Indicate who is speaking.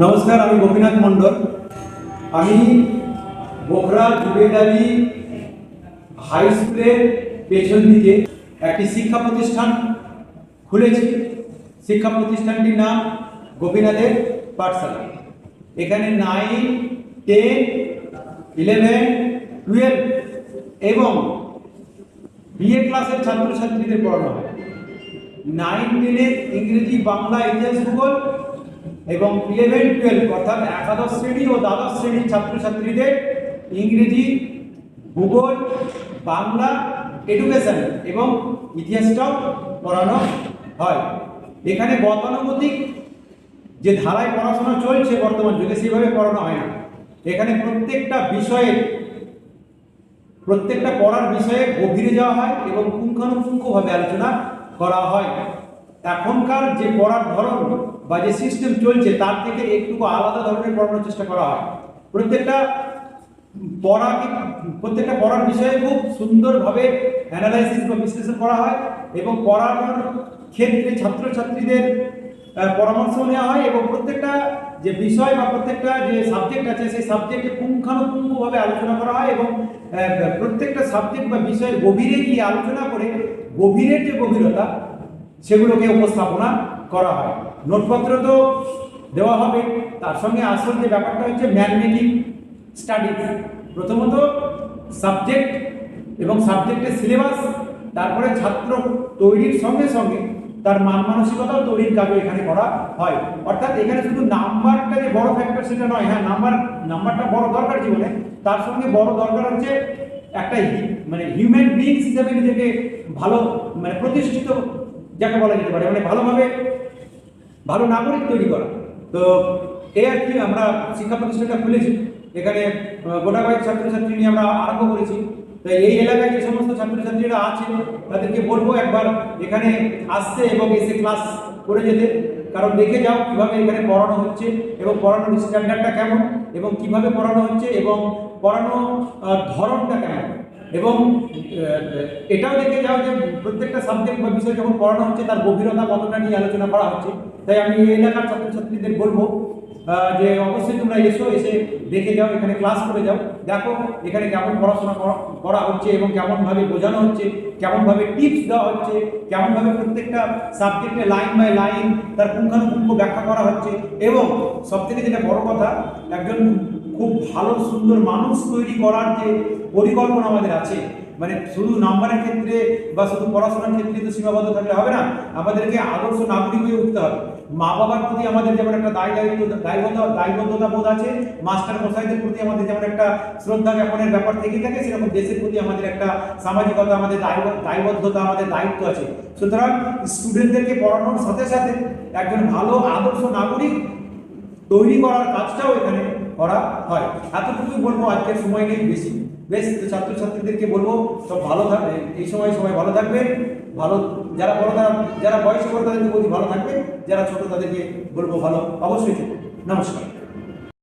Speaker 1: নমস্কার, আমি গোপীনাথ মণ্ডল। আমি বোখরা জুবেদ আলী হাই স্কুলের পেছন দিকে একটি শিক্ষা প্রতিষ্ঠান খুলেছি। শিক্ষা প্রতিষ্ঠানটির নাম গোপীনাথের পাঠশালা। এখানে 9, 10, 11, 12 এবং বিএ ক্লাসের ছাত্রছাত্রীদের পড়ানো হয়। 9, 10 ইংরেজি, বাংলা, ইতিহাস, ভূগোল এবং 11, 12 অর্থাৎ একাদশ শ্রেণী ও দ্বাদশ শ্রেণীর ছাত্রছাত্রীদের ইংরেজি, ভূগোল, বাংলা, এডুকেশন এবং ইতিহাসটাও পড়ানো হয়। এখানে গতানুগতিক যে ধারায় পড়াশোনা চলছে বর্তমান যুগে সেভাবে পড়ানো হয় না। এখানে প্রত্যেকটা পড়ার বিষয়ে গভীরে যাওয়া হয় এবং পুঙ্খানুপুঙ্খভাবে আলোচনা করা হয়। এখনকার যে পড়ার ধরন বা যে সিস্টেম চলছে তার থেকে একটু আলাদা ধরনের পড়ানোর চেষ্টা করা হয়। প্রত্যেকটা পড়ার বিষয়ে খুব সুন্দরভাবে অ্যানালাইসিস বা বিশ্লেষণ করা হয় এবং পড়ানোর ক্ষেত্রে ছাত্রছাত্রীদের পরামর্শ নেওয়া হয় এবং প্রত্যেকটা যে বিষয় বা প্রত্যেকটা যে সাবজেক্ট আছে সেই সাবজেক্টে পুঙ্খানুপুঙ্খভাবে আলোচনা করা হয় এবং প্রত্যেকটা সাবজেক্ট বা বিষয়ের গভীরে গিয়ে আলোচনা করে গভীরের যে গভীরতা সেগুলোকে উপস্থাপনা করা হয়। নোটপত্র তো দেওয়া হবে, তার সঙ্গে আসল যে ব্যাপারটা হচ্ছে ম্যাথমেটিক স্টাডি। প্রথমত সাবজেক্ট এবং সাবজেক্টের সিলেবাস, তারপরে ছাত্র তৈরির সঙ্গে সঙ্গে তার মান মানসিকতাও তৈরির কাজও এখানে করা হয়। অর্থাৎ এখানে শুধু নাম্বারটা যে বড় ফ্যাক্টর সেটা নয়। হ্যাঁ, নাম্বারটা বড় দরকার জীবনে, তার সঙ্গে বড় দরকার হচ্ছে একটা হিউম্যান বিইংস হিসেবে নিজেকে ভালো প্রতিষ্ঠিত যাকে বলা যেতে পারে, ভালো নাগরিক তৈরি করা। তো এই আর কি আমরা শিক্ষা প্রতিষ্ঠানটা খুলেছি। এখানে গোটা কয়েক ছাত্রছাত্রী নিয়ে আমরা আরম্ভ করেছি। তাই এই এলাকায় যে সমস্ত ছাত্রছাত্রীরা আছে তাদেরকে বলবো একবার এখানে আসতে এবং এসে ক্লাস করে যেতে। কারণ দেখে যাও কিভাবে এখানে পড়ানো হচ্ছে এবং পড়ানোর স্ট্যান্ডার্ডটা কেমন এবং কিভাবে পড়ানো হচ্ছে এবং পড়ানো ধরনটা কেমন, এবং এটাও দেখে যাও যে প্রত্যেকটা সাবজেক্ট বা বিষয় যখন পড়ানো হচ্ছে তার গভীরতা কতটা নিয়ে আলোচনা করা হচ্ছে। তাই আমি এই এলাকার ছাত্রছাত্রীদের বলবো যে অবশ্যই তোমরা এসে দেখে যাও, এখানে ক্লাস করে যাও, দেখো এখানে কেমন পড়াশোনা করা হচ্ছে এবং কেমনভাবে বোঝানো হচ্ছে, কেমনভাবে টিপস দেওয়া হচ্ছে, কেমনভাবে প্রত্যেকটা সাবজেক্টে লাইন বাই লাইন তার পুঙ্খানুপুঙ্খ ব্যাখ্যা করা হচ্ছে। এবং সবথেকে যেটা বড় কথা, একজন খুব ভালো সুন্দর মানুষ তৈরি করার যে পরিকল্পনা আমাদের আছে, শুধু নাম্বারের ক্ষেত্রে বা শুধু পড়াশোনার ক্ষেত্রে তো সীমাবদ্ধ থাকলে হবে না। আমাদেরকে আদর্শ নাগরিক হয়ে উঠতে হবে। মা বাবার প্রতি আমাদের যেমন একটা দায়বদ্ধতা বোধ আছে, মাস্টার মশাইদের প্রতি আমাদের যেমন একটা শ্রদ্ধা জ্ঞাপনের ব্যাপার থেকে থাকে, সেরকম দেশের প্রতি আমাদের একটা সামাজিকতা, আমাদের দায়বদ্ধতা, আমাদের দায়িত্ব আছে। সুতরাং স্টুডেন্টদেরকে পড়ানোর সাথে সাথে একজন ভালো আদর্শ নাগরিক তৈরি করার কাজটাও এখানে করা হয়। এতটুকুই বলবো, আজকের সময় নেই বেশ ছাত্রছাত্রীদেরকে বলবো সব ভালো থাকবে, এই সময় সবাই ভালো থাকবে। যারা বড় যারা বয়স বড় তাদেরকে বলছি ভালো থাকবে, যারা ছোট তাদেরকে বলবো ভালো অবশ্যই। নমস্কার।